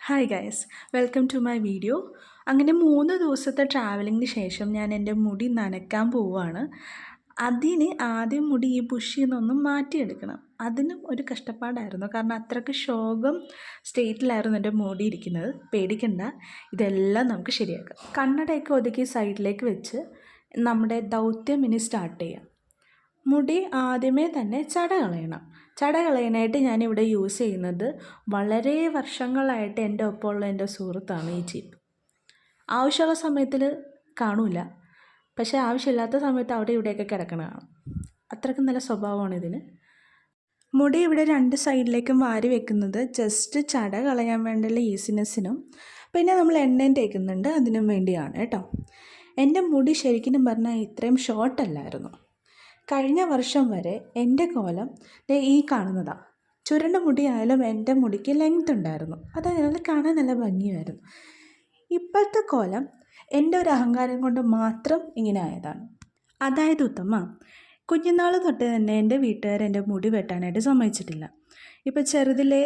Hi guys, welcome to my video. അങ്ങനെ 3 ദിവസത്തെ ട്രാവലിങ്ങിന് ശേഷം ഞാൻ എൻ്റെ മുടി നനയ്ക്കാൻ പോവുകയാണ്. അതിന് ആദ്യം മുടി ഈ ബുഷിൽ നിന്നൊന്നും മാറ്റിയെടുക്കണം. അതിനും ഒരു കഷ്ടപ്പാടായിരുന്നു. കാരണം അത്രയ്ക്ക് ശോകം സ്റ്റേറ്റിലായിരുന്നു എൻ്റെ മുടി ഇരിക്കുന്നത്. പേടിക്കണ്ട, ഇതെല്ലാം നമുക്ക് ശരിയാക്കാം. കണ്ണടയൊക്കെ ഒതുക്കി സൈഡിലേക്ക് വെച്ച് നമ്മുടെ ദൗത്യം ഇനി സ്റ്റാർട്ട് ചെയ്യാം. മുടി ആദ്യമേ തന്നെ ചട കളയണം. ചട കളയാനായിട്ട് ഞാനിവിടെ യൂസ് ചെയ്യുന്നത് വളരെ വർഷങ്ങളായിട്ട് എൻ്റെ ഒപ്പമുള്ള എൻ്റെ സുഹൃത്താണ് ഈ ചീപ്പ്. ആവശ്യമുള്ള സമയത്തിൽ കാണൂല, പക്ഷേ ആവശ്യമില്ലാത്ത സമയത്ത് അവിടെ ഇവിടെയൊക്കെ കിടക്കണ കാണാം. അത്രയ്ക്ക് നല്ല സ്വഭാവമാണ് ഇതിന്. മുടി ഇവിടെ 2 സൈഡിലേക്കും വാരി വെക്കുന്നത് ജസ്റ്റ് ചട കളയാൻ വേണ്ടിയുള്ള ഈസിനെസ്സിനും പിന്നെ നമ്മൾ എണ്ണയും തേക്കുന്നുണ്ട് അതിനും വേണ്ടിയാണ് കേട്ടോ. എൻ്റെ മുടി ശരിക്കും പറഞ്ഞാൽ ഇത്രയും ഷോർട്ടല്ലായിരുന്നു. കഴിഞ്ഞ വർഷം വരെ എൻ്റെ കോലം ഈ കാണുന്നതാണ്. ചുരുണ്ട മുടിയായാലും എൻ്റെ മുടിക്ക് ലെങ്ത് ഉണ്ടായിരുന്നു, അതായത് കാണാൻ നല്ല ഭംഗിയായിരുന്നു. ഇപ്പോഴത്തെ കോലം എൻ്റെ ഒരു അഹങ്കാരം കൊണ്ട് മാത്രം ഇങ്ങനെ ആയതാണ്. അതായത് ഉത്തമ, കുഞ്ഞുനാൾ തൊട്ട് തന്നെ എൻ്റെ വീട്ടുകാർ എൻ്റെ മുടി വെട്ടാനായിട്ട് സമ്മതിച്ചിട്ടില്ല. ഇപ്പോൾ ചെറുതിലെ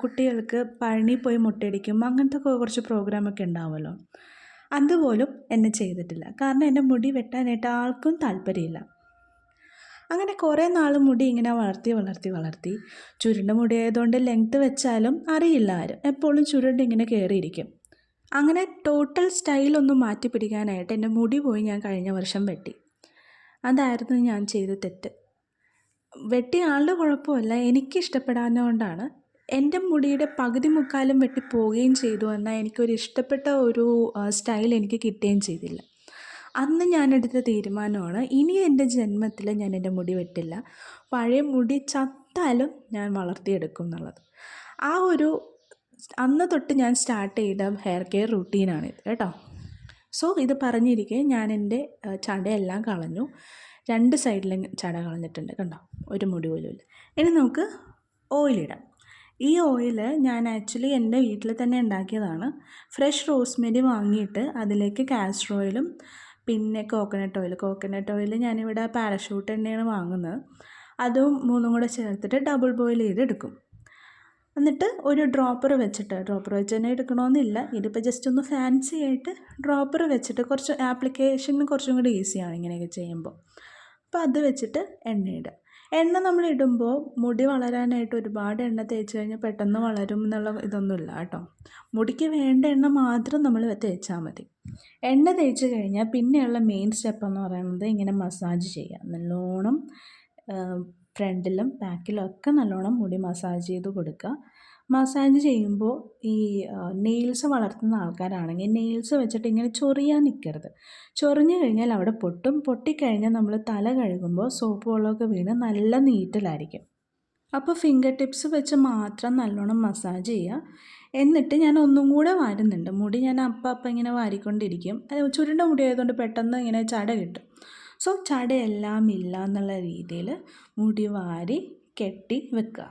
കുട്ടികൾക്ക് പഴനി പോയി മുട്ടയടിക്കുമ്പോൾ അങ്ങനത്തെ കുറച്ച് പ്രോഗ്രാമൊക്കെ ഉണ്ടാവുമല്ലോ, അതുപോലും എന്നെ ചെയ്തിട്ടില്ല. കാരണം എൻ്റെ മുടി വെട്ടാനായിട്ട് ആൾക്കും താല്പര്യമില്ല. അങ്ങനെ കുറേ നാൾ മുടി ഇങ്ങനെ വളർത്തി ചുരുണ്ട മുടി ആയതുകൊണ്ട് ലെങ്ത്ത് വെച്ചാലും അറിയില്ല ആരും, എപ്പോഴും ചുരുണ്ട് ഇങ്ങനെ കയറിയിരിക്കും. അങ്ങനെ ടോട്ടൽ സ്റ്റൈലൊന്നും മാറ്റി പിടിക്കാനായിട്ട് എൻ്റെ മുടി പോയി ഞാൻ കഴിഞ്ഞ വർഷം വെട്ടി. അതായിരുന്നു ഞാൻ ചെയ്ത തെറ്റ്. വെട്ടിയ ആളുടെ കുഴപ്പമല്ല, എനിക്ക് ഇഷ്ടപ്പെടാഞ്ഞതുകൊണ്ടാണ്. എൻ്റെ മുടിയുടെ പകുതി മുക്കാലും വെട്ടി പോവുകയും ചെയ്തു. എന്നാൽ എനിക്കൊരു ഇഷ്ടപ്പെട്ട ഒരു സ്റ്റൈൽ എനിക്ക് കിട്ടുകയും ചെയ്തില്ല. അന്ന് ഞാനെടുത്ത തീരുമാനമാണ്, ഇനി എൻ്റെ ജന്മത്തിൽ ഞാൻ എൻ്റെ മുടി വെട്ടില്ല. പഴയ മുടി ചത്താലും ഞാൻ വളർത്തിയെടുക്കും എന്നുള്ളത്. ആ ഒരു അന്ന് തൊട്ട് ഞാൻ സ്റ്റാർട്ട് ചെയ്ത ഹെയർ കെയർ റൂട്ടീനാണിത് കേട്ടോ. സോ ഇത് പറഞ്ഞിരിക്കെ ഞാൻ എൻ്റെ ചടയെല്ലാം കളഞ്ഞു. 2 സൈഡിലും ചട കളഞ്ഞിട്ടുണ്ട് കണ്ടോ, ഒരു മുടി പോലും ഇല്ല. ഇനി നമുക്ക് ഓയിലിടാം. ഈ ഓയിൽ ഞാൻ ആക്ച്വലി എൻ്റെ വീട്ടിൽ തന്നെ ഉണ്ടാക്കിയതാണ്. ഫ്രഷ് റോസ്മെരി വാങ്ങിയിട്ട് അതിലേക്ക് കാസ്റ്റർ ഓയിലും പിന്നെ കോക്കനട്ട് ഓയിൽ ഞാനിവിടെ പാരഷൂട്ട് എണ്ണയാണ് വാങ്ങുന്നത്. അതും 3 കൂടെ ചേർത്തിട്ട് ഡബിൾ ബോയിൽ ചെയ്തെടുക്കും. എന്നിട്ട് ഒരു ഡ്രോപ്പർ വെച്ച് തന്നെ എടുക്കണമെന്നില്ല, ഇതിപ്പോൾ ജസ്റ്റ് ഒന്ന് ഫാൻസി ആയിട്ട് ഡ്രോപ്പർ വെച്ചിട്ട് കുറച്ച് ആപ്ലിക്കേഷന് കുറച്ചും കൂടി ഈസിയാണ് ഇങ്ങനെയൊക്കെ ചെയ്യുമ്പോൾ. അപ്പോൾ അത് വെച്ചിട്ട് എണ്ണയിടുക. എണ്ണ നമ്മൾ ഇടുമ്പോൾ മുടി വളരാനായിട്ട് ഒരുപാട് എണ്ണ തേച്ച് കഴിഞ്ഞാൽ പെട്ടെന്ന് വളരും എന്നുള്ള ഇതൊന്നുമില്ല കേട്ടോ. മുടിക്ക് വേണ്ട എണ്ണ മാത്രം നമ്മൾ തേച്ചാൽ മതി. എണ്ണ തേച്ച് കഴിഞ്ഞാൽ പിന്നെയുള്ള മെയിൻ സ്റ്റെപ്പ് എന്ന് പറയുന്നത് ഇങ്ങനെ മസാജ് ചെയ്യുക. നല്ലോണം ഫ്രണ്ടിലും ബാക്കിലും ഒക്കെ നല്ലോണം മുടി മസാജ് ചെയ്ത് കൊടുക്കുക. മസാജ് ചെയ്യുമ്പോൾ ഈ നെയിൽസ് വളർത്തുന്ന ആൾക്കാരാണെങ്കിൽ നെയിൽസ് വെച്ചിട്ട് ഇങ്ങനെ ചൊറിയാൻ നിൽക്കരുത്. ചൊറിഞ്ഞു കഴിഞ്ഞാൽ അവിടെ പൊട്ടും. പൊട്ടിക്കഴിഞ്ഞാൽ നമ്മൾ തല കഴുകുമ്പോൾ സോപ്പ് വെള്ളമൊക്കെ വീണ് നല്ല നീറ്റലായിരിക്കും. അപ്പോൾ ഫിംഗർ ടിപ്സ് വെച്ച് മാത്രം നല്ലോണം മസാജ് ചെയ്യുക. എന്നിട്ട് ഞാൻ ഒന്നും കൂടെ വാരുന്നുണ്ട്. മുടി ഞാൻ അപ്പം ഇങ്ങനെ വാരിക്കൊണ്ടിരിക്കും. ചുരുണ്ട മുടി ആയതുകൊണ്ട് പെട്ടെന്ന് ഇങ്ങനെ ചട കിട്ടും. സോ ചടയെല്ലാം ഇല്ല എന്നുള്ള രീതിയിൽ മുടി വാരി കെട്ടി വെക്കുക.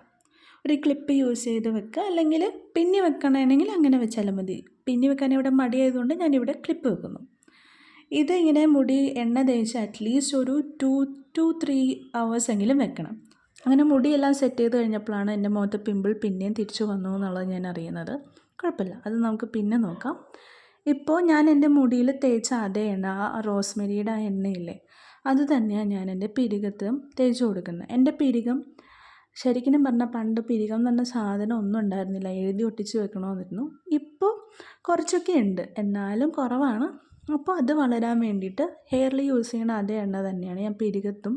ഒരു ക്ലിപ്പ് യൂസ് ചെയ്ത് വെക്കുക, അല്ലെങ്കിൽ പിന്നി വെക്കണമെങ്കിൽ അങ്ങനെ വെച്ചാലും മതി. പിന്നി വെക്കാൻ ഇവിടെ മടിയായതുകൊണ്ട് ഞാനിവിടെ ക്ലിപ്പ് വെക്കുന്നു. ഇത് ഇങ്ങനെ മുടി എണ്ണ തേച്ച് അറ്റ്ലീസ്റ്റ് ഒരു 2-3 hours എങ്കിലും വെക്കണം. അങ്ങനെ മുടിയെല്ലാം സെറ്റ് ചെയ്ത് കഴിഞ്ഞപ്പോഴാണ് എൻ്റെ മുഖത്ത് പിമ്പിൾ പിന്നെയും തിരിച്ചു വന്നു എന്നുള്ളത് ഞാൻ അറിയുന്നത്. കുഴപ്പമില്ല, അത് നമുക്ക് പിന്നെ നോക്കാം. ഇപ്പോൾ ഞാൻ എൻ്റെ മുടിയിൽ തേച്ച അതേ എണ്ണ, ആ റോസ്മെരിയുടെ ആ എണ്ണയില്ലേ, അത് തന്നെയാണ് ഞാൻ എൻ്റെ പിരികത്തും തേച്ച് കൊടുക്കുന്നത്. എൻ്റെ പിരികം ശരിക്കും പറഞ്ഞാൽ പണ്ട് പിരികം എന്ന് പറഞ്ഞ സാധനം ഒന്നും ഉണ്ടായിരുന്നില്ല, എഴുതി ഒട്ടിച്ച് വെക്കണമെന്നിരുന്നു. ഇപ്പോൾ കുറച്ചൊക്കെ ഉണ്ട്, എന്നാലും കുറവാണ്. അപ്പോൾ അത് വളരാൻ വേണ്ടിയിട്ട് ഹെയറിൽ യൂസ് ചെയ്യുന്ന അതേ എണ്ണ തന്നെയാണ് ഞാൻ പിരികത്തും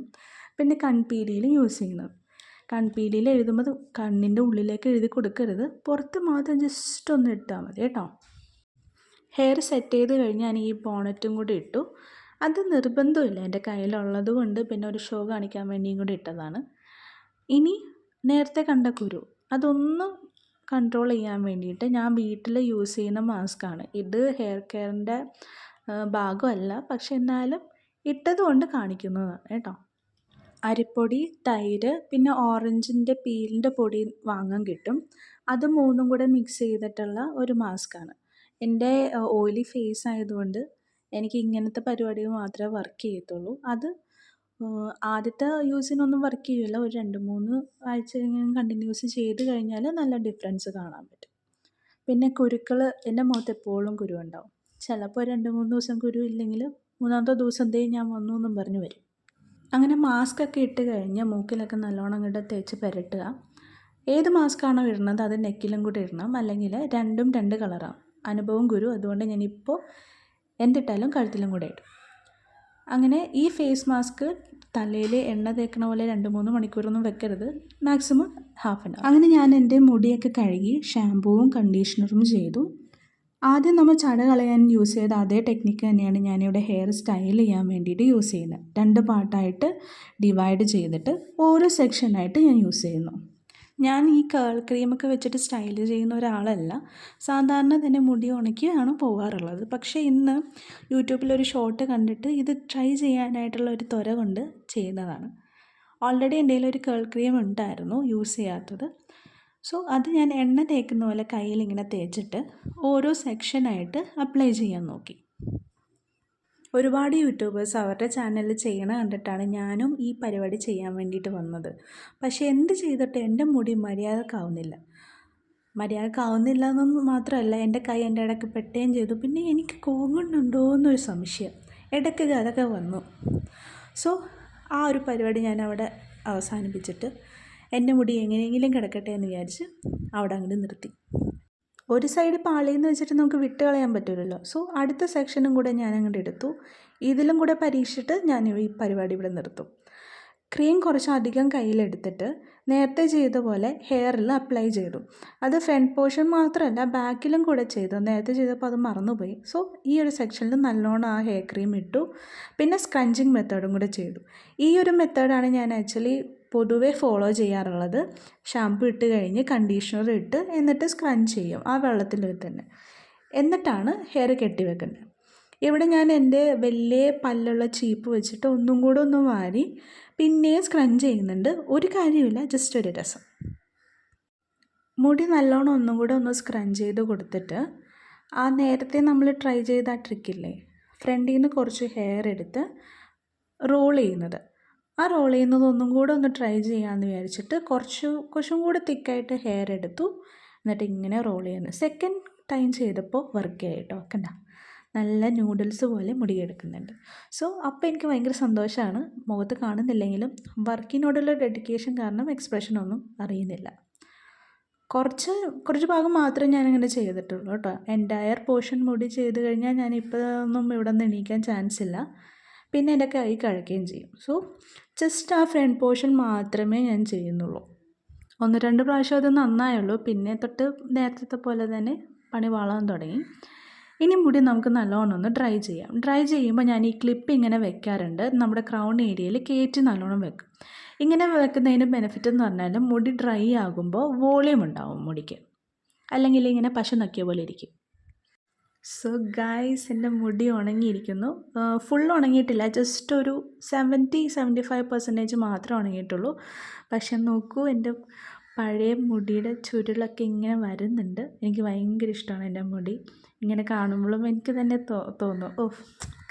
പിന്നെ കൺപീലിയിലും യൂസ് ചെയ്യുന്നത്. കൺപീലിയിൽ എഴുതുമ്പോൾ കണ്ണിൻ്റെ ഉള്ളിലേക്ക് എഴുതി കൊടുക്കരുത്, പുറത്ത് മാത്രം ജസ്റ്റ് ഒന്ന് ഇട്ടാൽ മതി കേട്ടോ. ഹെയർ സെറ്റ് ചെയ്ത് കഴിഞ്ഞ് ഞാൻ ഈ ബോണറ്റും കൂടി ഇട്ടു. അത് നിർബന്ധമില്ല, എൻ്റെ കയ്യിലുള്ളത് കൊണ്ട് പിന്നെ ഒരു ഷോ കാണിക്കാൻ വേണ്ടിയും കൂടി ഇട്ടതാണ്. ഇനി നേരത്തെ കണ്ട കുരു അതൊന്ന് കൺട്രോൾ ചെയ്യാൻ വേണ്ടിയിട്ട് ഞാൻ വീട്ടിൽ യൂസ് ചെയ്യുന്ന മാസ്കാണ് ഇത്. ഹെയർ കെയറിൻ്റെ ഭാഗമല്ല, പക്ഷെ എന്നാലും ഇട്ടതുകൊണ്ട് കാണിക്കുന്നതാണ് കേട്ടോ. അരിപ്പൊടി, തൈര്, പിന്നെ ഓറഞ്ചിൻ്റെ പീലിൻ്റെ പൊടി വാങ്ങാൻ കിട്ടും. അത് 3 കൂടെ മിക്സ് ചെയ്തിട്ടുള്ള ഒരു മാസ്കാണ്. എൻ്റെ ഓയിലി ഫേസ് ആയതുകൊണ്ട് എനിക്ക് ഇങ്ങനത്തെ പരിപാടികൾ മാത്രമേ വർക്ക് ചെയ്യത്തുള്ളൂ. അത് ആദ്യത്തെ യൂസിനൊന്നും വർക്ക് ചെയ്യില്ല, ഒരു 2-3 ആഴ്ച ഇങ്ങനെ കണ്ടിന്യൂസ് ചെയ്ത് കഴിഞ്ഞാൽ നല്ല ഡിഫറൻസ് കാണാൻ പറ്റും. പിന്നെ കുരുക്കൾ എൻ്റെ മുഖത്ത് എപ്പോഴും കുരുവുണ്ടാവും. ചിലപ്പോൾ 2-3 ദിവസം കുരു ഇല്ലെങ്കിൽ മൂന്നാമത്തെ ദിവസം ദേ ഞാൻ വന്നു എന്നും പറഞ്ഞ് വരും. അങ്ങനെ മാസ്കൊക്കെ ഇട്ട് കഴിഞ്ഞ് മൂക്കിലൊക്കെ നല്ലോണം അങ്ങോട്ട് തേച്ച് പുരട്ടുക. ഏത് മാസ്കാണോ ഇടുന്നത് അത് നെക്കിലും കൂടി ഇടണം, അല്ലെങ്കിൽ രണ്ടും 2 കളറാണ്. അനുഭവം ഗുരു, അതുകൊണ്ട് ഞാനിപ്പോൾ എന്തിട്ടാലും കഴുത്തിലും കൂടെ ഇടും. അങ്ങനെ ഈ ഫേസ് മാസ്ക് തലയിൽ എണ്ണ തേക്കണ പോലെ 2-3 മണിക്കൂറൊന്നും വെക്കരുത്, മാക്സിമം ഹാഫ് ആൻ അവർ. അങ്ങനെ ഞാൻ എൻ്റെ മുടിയൊക്കെ കഴുകി ഷാമ്പൂവും കണ്ടീഷണറും ചെയ്തു. ആദ്യം നമ്മൾ ചട കളയാൻ യൂസ് ചെയ്ത അതേ ടെക്നിക്ക് തന്നെയാണ് ഞാനിവിടെ ഹെയർ സ്റ്റൈൽ ചെയ്യാൻ വേണ്ടിയിട്ട് യൂസ് ചെയ്യുന്നത്. 2 പാർട്ടായിട്ട് ഡിവൈഡ് ചെയ്തിട്ട് ഓരോ സെക്ഷനായിട്ട് ഞാൻ യൂസ് ചെയ്യുന്നു. ഞാൻ ഈ കേൾ ക്രീമൊക്കെ വെച്ചിട്ട് സ്റ്റൈൽ ചെയ്യുന്ന ഒരാളല്ല, സാധാരണ തന്നെ മുടി ഉണക്കിയാണ് പോകാറുള്ളത്. പക്ഷേ ഇന്ന് യൂട്യൂബിലൊരു ഷോർട്ട് കണ്ടിട്ട് ഇത് ട്രൈ ചെയ്യാനായിട്ടുള്ള ഒരു ത്വര കൊണ്ട് ചെയ്യുന്നതാണ്. ഓൾറെഡി എൻ്റെ കയ്യിൽ ഒരു കേൾ ക്രീം ഉണ്ടായിരുന്നു യൂസ് ചെയ്യാത്തത്. സോ അത് ഞാൻ എണ്ണ തേക്കുന്ന പോലെ കയ്യിലിങ്ങനെ തേച്ചിട്ട് ഓരോ സെക്ഷനായിട്ട് അപ്ലൈ ചെയ്യാൻ നോക്കി. ഒരുപാട് യൂട്യൂബേഴ്സ് അവരുടെ ചാനലിൽ ചെയ്യണ കണ്ടിട്ടാണ് ഞാനും ഈ പരിപാടി ചെയ്യാൻ വേണ്ടിയിട്ട് വന്നത്. പക്ഷേ എന്ത് ചെയ്തിട്ട് എൻ്റെ മുടി മര്യാദക്കാവുന്നില്ല എന്നൊന്നും മാത്രമല്ല, എൻ്റെ കൈ എൻ്റെ ഇടയ്ക്ക് പെട്ടുകയും ചെയ്തു. പിന്നെ എനിക്ക് കോങ്ങുന്നുണ്ടോ എന്നൊരു സംശയം ഇടയ്ക്ക് അതൊക്കെ വന്നു. സോ ആ ഒരു പരിപാടി ഞാൻ അവിടെ അവസാനിപ്പിച്ചിട്ട് എൻ്റെ മുടി എങ്ങനെയെങ്കിലും കിടക്കട്ടെ എന്ന് വിചാരിച്ച് അവിടെ അങ്ങോട്ട് നിർത്തി. ഒരു സൈഡ് പാളിയെന്ന് വെച്ചിട്ട് നമുക്ക് വിട്ട് കളയാൻ പറ്റില്ലല്ലോ. സോ അടുത്ത സെക്ഷനും കൂടെ ഞാൻ അങ്ങോട്ട് എടുത്തു. ഇതിലും കൂടെ പരീക്ഷിച്ചിട്ട് ഞാൻ ഈ പരിപാടി ഇവിടെ നിർത്തും. ക്രീം കുറച്ചധികം കയ്യിലെടുത്തിട്ട് നേരത്തെ ചെയ്ത പോലെ ഹെയറിൽ അപ്ലൈ ചെയ്തു. അത് ഫ്രണ്ട് പോർഷൻ മാത്രമല്ല ബാക്കിലും കൂടെ ചെയ്തു. നേരത്തെ ചെയ്തപ്പോൾ അത് മറന്നുപോയി. സോ ഈ ഒരു സെക്ഷനിൽ നല്ലോണം ആ ഹെയർ ക്രീം ഇട്ടു. പിന്നെ സ്ക്രഞ്ചിങ് മെത്തേഡും കൂടെ ചെയ്തു. ഈ ഒരു മെത്തേഡാണ് ഞാൻ ആക്ച്വലി പൊതുവേ ഫോളോ ചെയ്യാറുള്ളത്. ഷാമ്പു ഇട്ട് കഴിഞ്ഞ് കണ്ടീഷണർ ഇട്ട് എന്നിട്ട് സ്ക്രഞ്ച് ചെയ്യും ആ വെള്ളത്തിൽ തന്നെ, എന്നിട്ടാണ് ഹെയർ കെട്ടി വെക്കുന്നത്. ഇവിടെ ഞാൻ എൻ്റെ വലിയ പല്ലുള്ള ചീപ്പ് വെച്ചിട്ട് ഒന്നും കൂടെ ഒന്ന് വാരി പിന്നെയും സ്ക്രഞ്ച് ചെയ്യുന്നുണ്ട്. ഒരു കാര്യമില്ല, ജസ്റ്റ് ഒരു രസം. മുടി നല്ലോണം ഒന്നും കൂടെ ഒന്ന് സ്ക്രഞ്ച് ചെയ്ത് കൊടുത്തിട്ട് ആ നേരത്തെ നമ്മൾ ട്രൈ ചെയ്ത ആ ട്രിക്കില്ലേ, ഫ്രണ്ടിൽ നിന്ന് കുറച്ച് ഹെയർ എടുത്ത് റോൾ ചെയ്യുന്നത്, ആ റോൾ ചെയ്യുന്നത് ഒന്നും കൂടെ ഒന്ന് ട്രൈ ചെയ്യാമെന്ന് വിചാരിച്ചിട്ട് കുറച്ചും കൂടെ തിക്കായിട്ട് ഹെയർ എടുത്തു. എന്നിട്ട് ഇങ്ങനെ റോൾ ചെയ്യുന്നു. സെക്കൻഡ് ടൈം ചെയ്തപ്പോൾ വർക്ക് ആയി കേട്ടോ. കണ്ട, നല്ല നൂഡിൽസ് പോലെ മുടി എടുക്കുന്നുണ്ട്. സോ അപ്പോൾ എനിക്ക് ഭയങ്കര സന്തോഷമാണ്. മുഖത്ത് കാണുന്നില്ലെങ്കിലും വർക്കിനോടുള്ള ഡെഡിക്കേഷൻ കാരണം എക്സ്പ്രഷനൊന്നും അറിയുന്നില്ല. കുറച്ച് ഭാഗം മാത്രമേ ഞാനിങ്ങനെ ചെയ്തിട്ടുള്ളൂ കേട്ടോ. എൻ്റയർ പോർഷൻ മുടി ചെയ്ത് കഴിഞ്ഞാൽ ഞാനിപ്പോൾ ഒന്നും ഇവിടെ നിന്ന് എണീക്കാൻ ചാൻസ് ഇല്ല. പിന്നെ എൻ്റെ കൈ കഴിക്കുകയും ചെയ്യും. സോ ജസ്റ്റ് ആ ഫ്രണ്ട് പോർഷൻ മാത്രമേ ഞാൻ ചെയ്യുന്നുള്ളൂ. 1-2 പ്രാവശ്യം അത് നന്നായുള്ളൂ. പിന്നെ തൊട്ട് നേരത്തെ പോലെ തന്നെ പണി വാളാൻ തുടങ്ങി. ഇനി മുടി നമുക്ക് നല്ലോണം ഒന്ന് ഡ്രൈ ചെയ്യാം. ഡ്രൈ ചെയ്യുമ്പോൾ ഞാൻ ഈ ക്ലിപ്പ് ഇങ്ങനെ വെക്കാറുണ്ട്. നമ്മുടെ ക്രൗൺ ഏരിയയിൽ കയറ്റി നല്ലോണം വെക്കും. ഇങ്ങനെ വെക്കുന്നതിന് ബെനിഫിറ്റ് എന്ന് പറഞ്ഞാൽ മുടി ഡ്രൈ ആകുമ്പോൾ വോളിയം ഉണ്ടാവും മുടിക്ക്, അല്ലെങ്കിൽ ഇങ്ങനെ പശ നക്കിയ പോലെ ഇരിക്കും. സോ ഗൈസ്, എൻ്റെ മുടി ഉണങ്ങിയിരിക്കുന്നു. ഫുൾ ഉണങ്ങിയിട്ടില്ല, ജസ്റ്റ് ഒരു 70-75% മാത്രമേ ഉണങ്ങിയിട്ടുള്ളൂ. പക്ഷെ നോക്കൂ, എൻ്റെ പഴയ മുടിയുടെ ചുരുളൊക്കെ ഇങ്ങനെ വരുന്നുണ്ട്. എനിക്ക് ഭയങ്കര ഇഷ്ടമാണ് എൻ്റെ മുടി. ഇങ്ങനെ കാണുമ്പോഴും എനിക്ക് തന്നെ തോന്നും, ഓ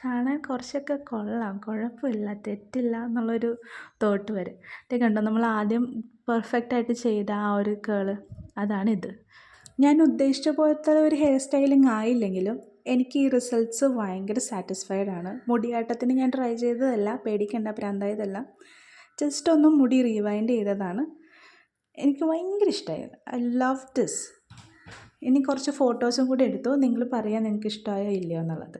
കാണാൻ കുറച്ചൊക്കെ കൊള്ളാം, കുഴപ്പമില്ല, തെറ്റില്ല എന്നുള്ളൊരു തോട്ട് വരും. ഇത് കണ്ടോ, നമ്മൾ ആദ്യം പെർഫെക്റ്റായിട്ട് ചെയ്ത ആ ഒരു കേള്, അതാണിത്. ഞാൻ ഉദ്ദേശിച്ച പോലത്തെ ഒരു ഹെയർ സ്റ്റൈലിംഗ് ആയില്ലെങ്കിലും എനിക്ക് ഈ റിസൾട്ട്സ് ഭയങ്കര സാറ്റിസ്ഫൈഡ് ആണ്. മുടിയാട്ടത്തിന് ഞാൻ ട്രൈ ചെയ്തതല്ല, പേടിക്കേണ്ട, പ്രാന്തായതല്ല. ജസ്റ്റ് ഒന്ന് മുടി റീവൈൻഡ് ചെയ്തതാണ്. എനിക്ക് ഭയങ്കര ഇഷ്ടമായത്. I love this. ഇനി കുറച്ച് ഫോട്ടോസും കൂടി എടുത്തു. നിങ്ങൾ പറയാൻ നിങ്ങൾക്ക് ഇഷ്ടമായോ ഇല്ലയോ എന്നുള്ളത്.